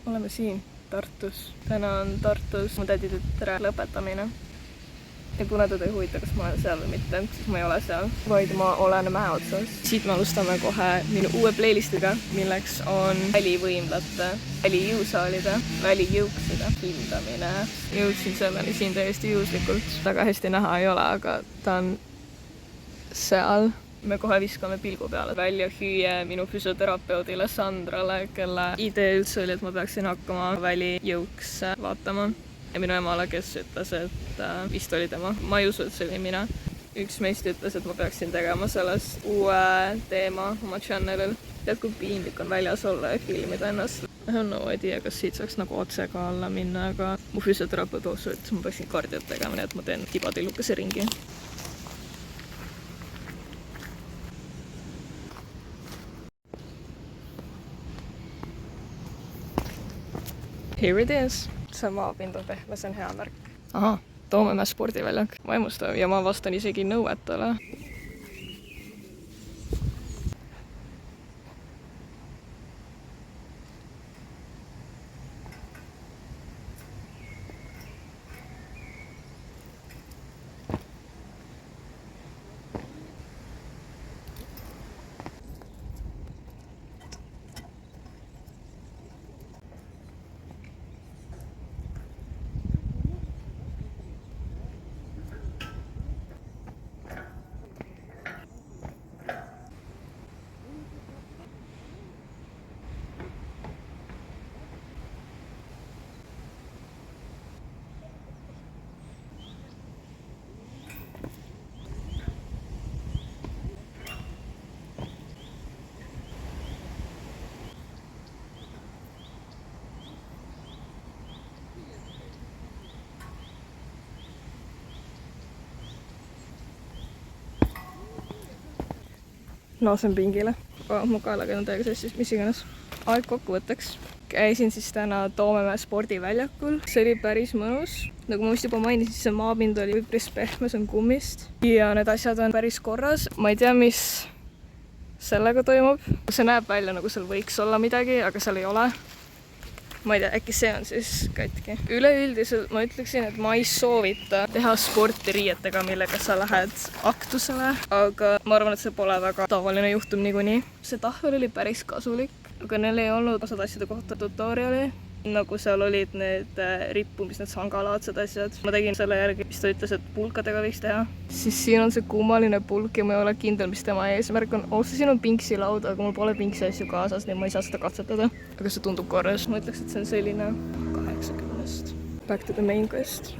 oleme siin Tartus. Täna on Tartus mu tädi tütre lõpetamine. Ja kuna teda ei huvita, kas ma olen seal või mitte, siis ma ei ole seal, vaid ma olen mäe otsas. Siit me alustame kohe minu uue playlistiga, milleks on välivõimlate, välijõusaalide, välijõukside hindamine. Jõudsin selleni siin täiesti juhuslikult. Väga hästi näha ei ole, aga ta on seal. Me kohe viskame pilgu peale välja hüüe minu füsioterapeudile Sandrale, kelle idee üldse oli, et ma peaksin hakkama välijõuks vaatama. Ja minu emale, kes ütles, et vist oli tema. Ma ei usu, et see oli mina. Üks meist ütles, et ma peaksin tegema sellest uue teema oma channelil. Tead, kui piinlik on väljas olla ja filmida ennast. I have no idea, kas siit saaks nagu otse ka alla minna, aga mu füsioterapeut ütles, et ma peaksin kardiot tegema, nii et ma teen tibatillukese ringi. Here it is. See maapind on pehme, see on hea märk. Aha, Toomemäe spordiväljak. Vaimustav ja ma vastan isegi nõuetele. Noosen pingile. Mu kaelaga on täiega sassis, mis iganes. Aeg kokkuvõtteks. Käisin siis täna Toomemäe spordiväljakul. See oli päris mõnus. Nagu ma vist juba mainisin, siis see maapind oli üpris pehme, see on kummist. Ja need asjad on päris korras. Ma ei tea, mis sellega toimub. See näeb välja, nagu seal võiks olla midagi, aga seal ei ole. Ma ei tea, äkki see on siis katki. Üleüldiselt ma ütleksin, et ma ei soovita teha sporti riietega, millega sa lähed aktusele, aga ma arvan, et see pole väga tavaline juhtum niikuinii. See tahvel oli päris kasulik, aga neil ei olnud osad asjade kohta tutoriali, nagu seal olid need rippumis, need sangalaadsed asjad. Ma tegin selle järgi, mis ta ütles, et pulkadega võiks teha. Siis siin on see kummaline pulk ja ma ei ole kindel, mis tema eesmärk on. Siin on pinksi laud, aga mul pole pinksi asju kaasas, nii ma ei saa seda katsetada. Aga see tundub korras. Ma ütleks, et see on selline 80. Back to the main quest.